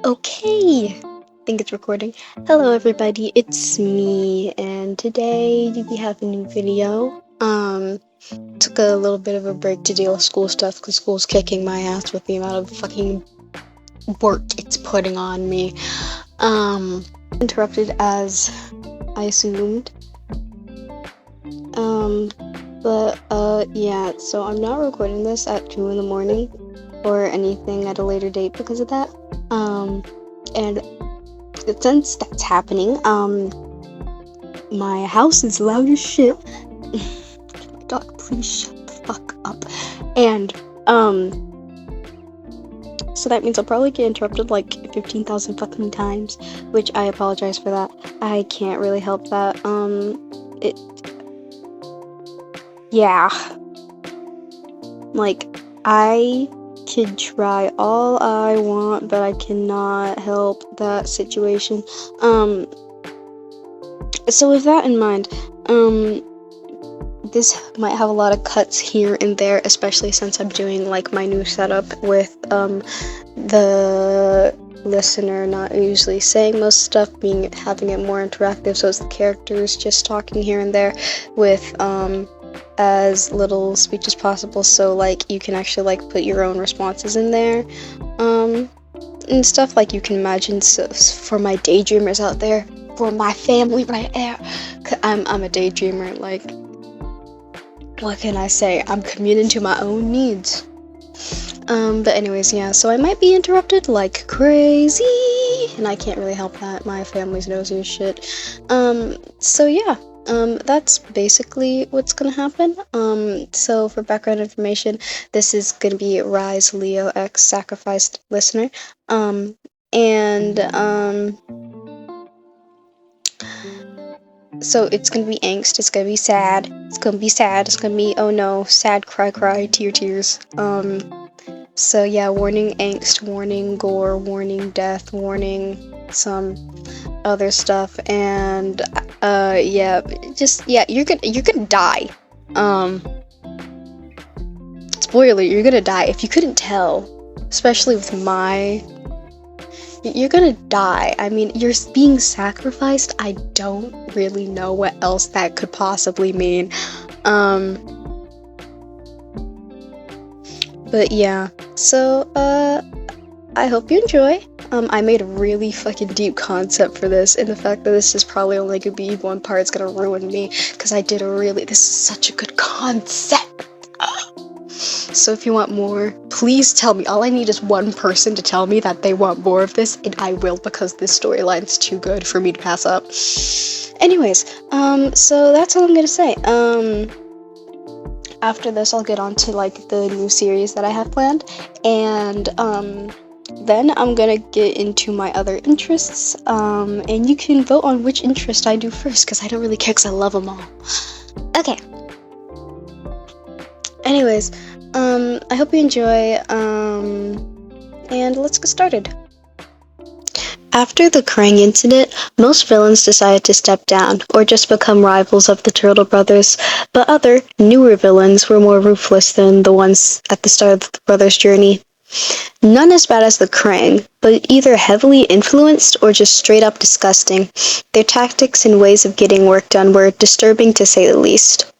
Okay, I think it's recording. Hello everybody, it's me, and today we have a new video. Took a little bit of a break to deal with school stuff because school's kicking my ass with the amount of fucking work it's putting on me. Interrupted as I assumed. Yeah, so I'm not recording this at 2 in the morning or anything at a later date because of that. And since that's happening, my house is loud as shit. Dog, please shut the fuck up. And, so that means I'll probably get interrupted like 15,000 fucking times, which I apologize for that. I can't really help that. Yeah. Like, I could try all I want, but I cannot help that situation. So with that in mind, this might have a lot of cuts here and there, especially since I'm doing like my new setup with the listener not usually saying most stuff, having it more interactive, so it's the characters just talking here and there with as little speech as possible, so like you can actually like put your own responses in there and stuff like you can imagine. So for my daydreamers out there, for my family right there, I'm a daydreamer, like, what can I say, I'm commuting to my own needs. But anyways, yeah, so I might be interrupted like crazy, and I can't really help that, my family's nosy as shit. So yeah, that's basically what's gonna happen. So for background information, this is gonna be 𝙎𝙊𝙉𝙁 sacrificed listener, so it's gonna be angst, it's gonna be sad, it's gonna be oh no, sad, cry, tears. So yeah, warning angst, warning gore, warning death, warning some other stuff, and yeah, you're gonna die. Spoiler, you're gonna die. If you couldn't tell, especially with you're gonna die. I mean, you're being sacrificed. I don't really know what else that could possibly mean. But yeah, so I hope you enjoy. I made a really fucking deep concept for this, and the fact that this is probably only gonna be one part is gonna ruin me, because this is such a good concept. So if you want more, please tell me. All I need is one person to tell me that they want more of this, and I will, because this storyline's too good for me to pass up. Anyways, so that's all I'm gonna say. After this, I'll get on to like the new series that I have planned, and then I'm gonna get into my other interests, and you can vote on which interest I do first, because I don't really care, because I love them all. Okay. Anyways, I hope you enjoy, and let's get started. After the Krang incident, most villains decided to step down, or just become rivals of the Turtle Brothers, but other, newer villains were more ruthless than the ones at the start of the brothers' journey. None as bad as the Krang, but either heavily influenced or just straight up disgusting. Their tactics and ways of getting work done were disturbing to say the least.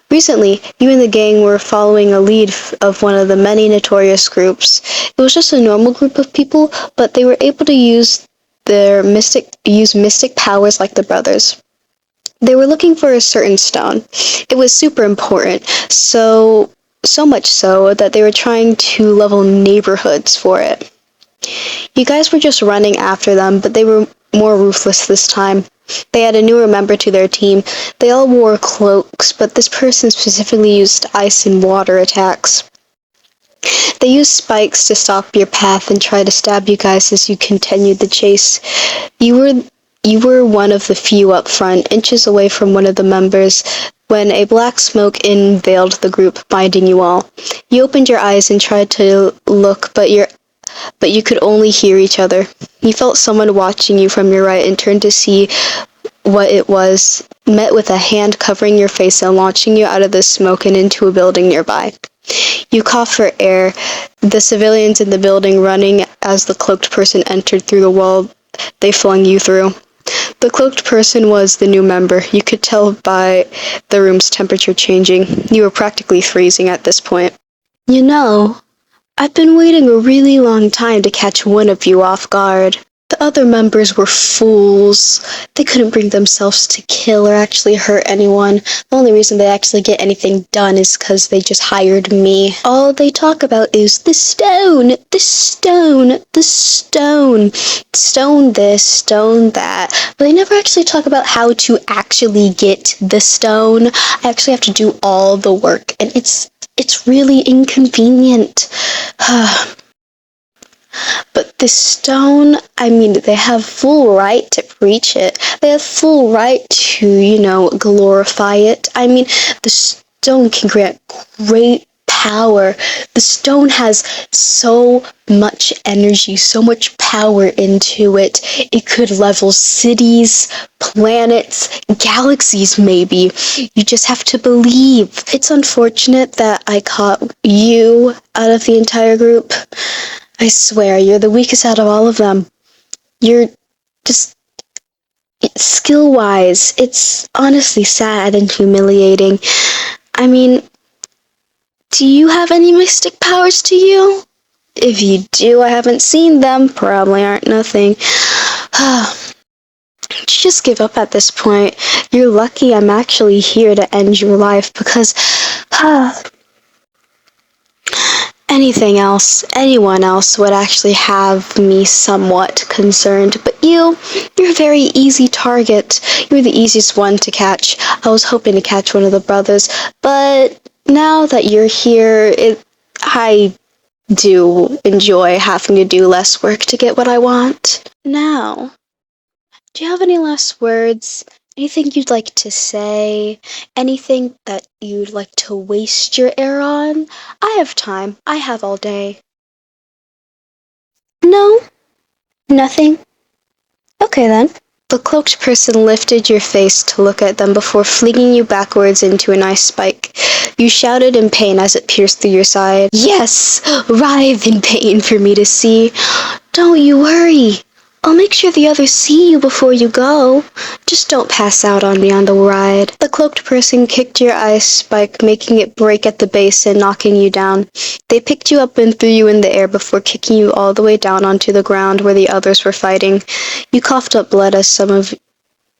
Recently, you and the gang were following a lead of one of the many notorious groups. It was just a normal group of people, but they were able to use mystic powers like the brothers. They were looking for a certain stone. It was super important, so much so that they were trying to level neighborhoods for it. You guys were just running after them, but they were more ruthless this time. They had a newer member to their team. They all wore cloaks, but this person specifically used ice and water attacks. They used spikes to stop your path and try to stab you guys as you continued the chase. You were one of the few up front, inches away from one of the members, when a black smoke enveloped the group, blinding you all. You opened your eyes and tried to look, but you could only hear each other. You felt someone watching you from your right and turned to see what it was, met with a hand covering your face and launching you out of the smoke and into a building nearby. You cough for air, the civilians in the building running as the cloaked person entered through the wall they flung you through. The cloaked person was the new member. You could tell by the room's temperature changing. You were practically freezing at this point. You know, I've been waiting a really long time to catch one of you off guard. The other members were fools. They couldn't bring themselves to kill or actually hurt anyone. The only reason they actually get anything done is because they just hired me. All they talk about is the stone, the stone, the stone. Stone this, stone that. But they never actually talk about how to actually get the stone. I actually have to do all the work, and it's really inconvenient. But this stone, I mean, they have full right to preach it. They have full right to, glorify it. I mean, the stone can grant great power. The stone has so much energy, so much power into it. It could level cities, planets, galaxies maybe. You just have to believe. It's unfortunate that I caught you out of the entire group. I swear, you're the weakest out of all of them. You're just... skill-wise, it's honestly sad and humiliating. I mean, do you have any mystic powers to you? If you do, I haven't seen them. Probably aren't nothing. Just give up at this point. You're lucky I'm actually here to end your life because... anyone else would actually have me somewhat concerned, but you're a very easy target. You're the easiest one to catch. I was hoping to catch one of the brothers, but now that you're here, I do enjoy having to do less work to get what I want. Now, do you have any last words? Anything you'd like to say? Anything that you'd like to waste your air on? I have time. I have all day. No? Nothing? Okay then. The cloaked person lifted your face to look at them before flinging you backwards into an ice spike. You shouted in pain as it pierced through your side. Yes! Writhe in pain for me to see. Don't you worry. I'll make sure the others see you before you go. Just don't pass out on me on the ride. The cloaked person kicked your ice spike, making it break at the base and knocking you down. They picked you up and threw you in the air before kicking you all the way down onto the ground where the others were fighting. You coughed up blood as some of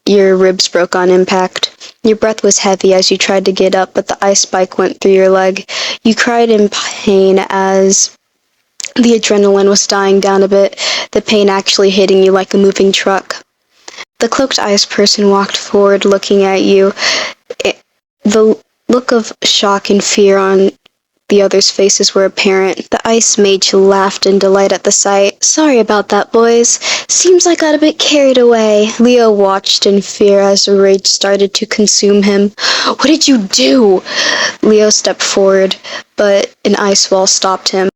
your ribs broke on impact. Your breath was heavy as you tried to get up, but the ice spike went through your leg. You cried in pain as the adrenaline was dying down a bit, the pain actually hitting you like a moving truck. The cloaked ice person walked forward looking at you. The look of shock and fear on the others' faces were apparent. The ice mage laughed in delight at the sight. Sorry about that, boys. Seems I got a bit carried away. Leo watched in fear as the rage started to consume him. What did you do? Leo stepped forward, but an ice wall stopped him.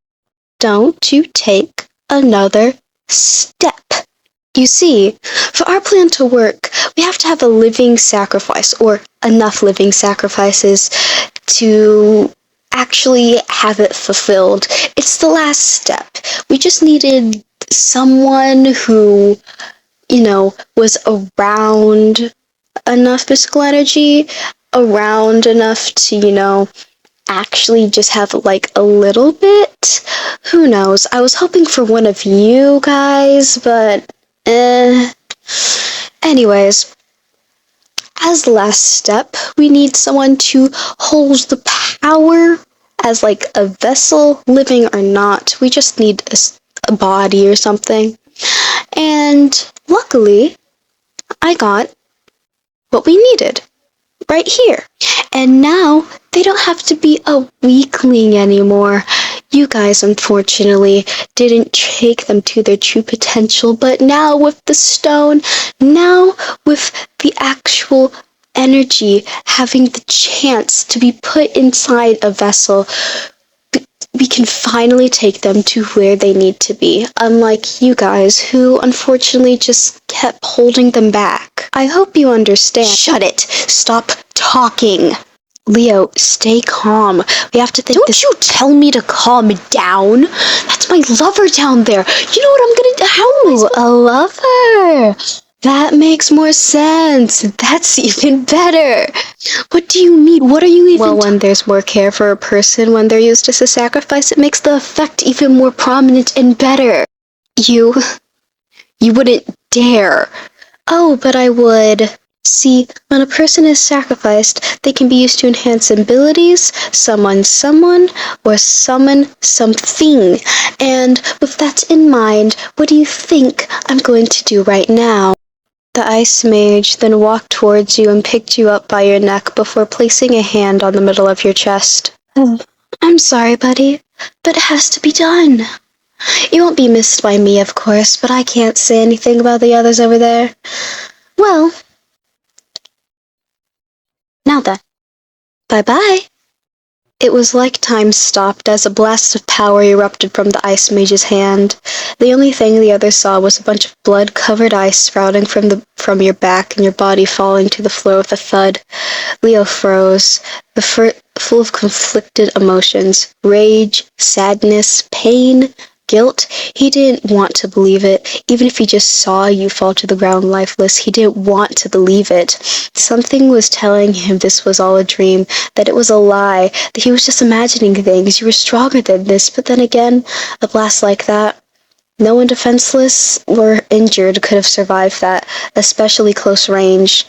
Don't you take another step. You see, for our plan to work, we have to have a living sacrifice, or enough living sacrifices to actually have it fulfilled. It's the last step. We just needed someone who, was around enough physical energy, around enough to, actually just have like a little bit. Who knows? I was hoping for one of you guys, but anyways, as the last step, we need someone to hold the power as like a vessel, living or not. We just need a body or something. And luckily, I got what we needed right here. And now they don't have to be a weakling anymore. You guys, unfortunately, didn't take them to their true potential, but now with the stone, now with the actual energy, having the chance to be put inside a vessel, we can finally take them to where they need to be, unlike you guys, who unfortunately just kept holding them back. I hope you understand. Shut it! Stop talking! Leo, stay calm. We have to think. Don't you tell me to calm down. That's my lover down there. You know what I'm gonna do? How? A lover. That makes more sense. That's even better. What do you mean? What are you even? Well, when there's more care for a person when they're used as a sacrifice, it makes the effect even more prominent and better. You wouldn't dare. Oh, but I would. See, when a person is sacrificed, they can be used to enhance abilities, summon someone, or summon something. And with that in mind, what do you think I'm going to do right now? The ice mage then walked towards you and picked you up by your neck before placing a hand on the middle of your chest. I'm sorry, buddy, but it has to be done. You won't be missed by me, of course, but I can't say anything about the others over there. Well, now then, bye-bye. It was like time stopped as a blast of power erupted from the ice mage's hand. The only thing the others saw was a bunch of blood-covered ice sprouting from your back and your body falling to the floor with a thud. Leo froze, full of conflicted emotions: rage, sadness, pain, guilt. He didn't want to believe it. Even if he just saw you fall to the ground lifeless, he didn't want to believe it. Something was telling him this was all a dream, that it was a lie, that he was just imagining things. You were stronger than this, but then again, a blast like that, no one defenseless or injured could have survived that, especially close range.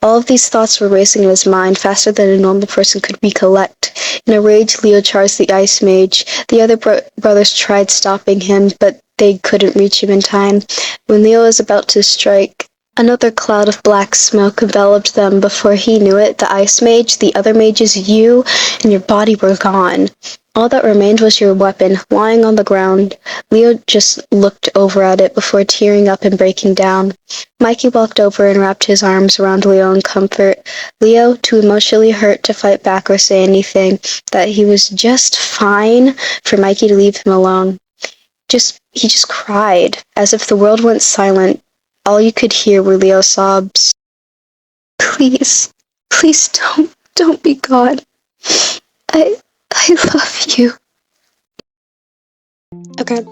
All of these thoughts were racing in his mind faster than a normal person could recollect. In a rage, Leo charged the ice mage. The other brothers tried stopping him, but they couldn't reach him in time. When Leo was about to strike, another cloud of black smoke enveloped them. Before he knew it, the ice mage, the other mages, you, and your body were gone. All that remained was your weapon, lying on the ground. Leo just looked over at it before tearing up and breaking down. Mikey walked over and wrapped his arms around Leo in comfort. Leo, too emotionally hurt to fight back or say anything, that he was just fine for Mikey to leave him alone. He just cried, as if the world went silent. All you could hear were Leo's sobs. Please don't be gone. I love you. Okay,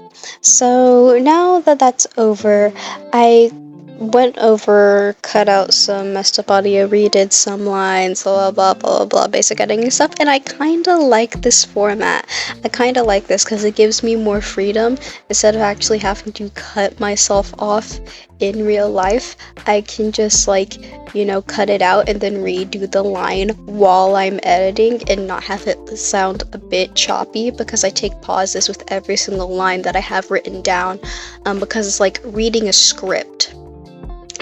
so now that that's over, I went over, cut out some messed up audio, redid some lines, blah blah blah blah, basic editing stuff, and I kinda like this format. I kinda like this because it gives me more freedom. Instead of actually having to cut myself off in real life, I can just cut it out and then redo the line while I'm editing and not have it sound a bit choppy, because I take pauses with every single line that I have written down, because it's like reading a script.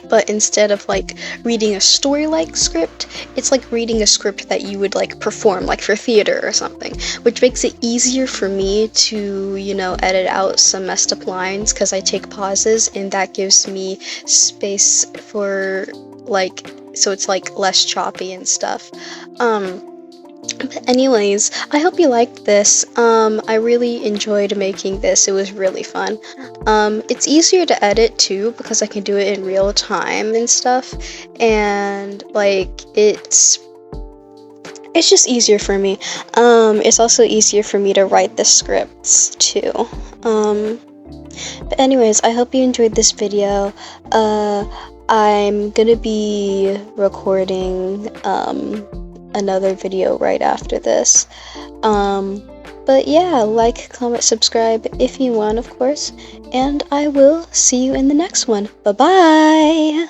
But instead of reading a story-like script, it's like reading a script that you would perform for theater or something, which makes it easier for me to edit out some messed up lines because I take pauses, and that gives me space for so it's less choppy and stuff. But anyways, I hope you liked this. I really enjoyed making this. It was really fun. It's easier to edit too because I can do it in real time and stuff, and it's just easier for me. It's also easier for me to write the scripts too. But anyways, I hope you enjoyed this video. I'm gonna be recording another video right after this. But yeah, like, comment, subscribe if you want, of course, and I will see you in the next one. Bye bye.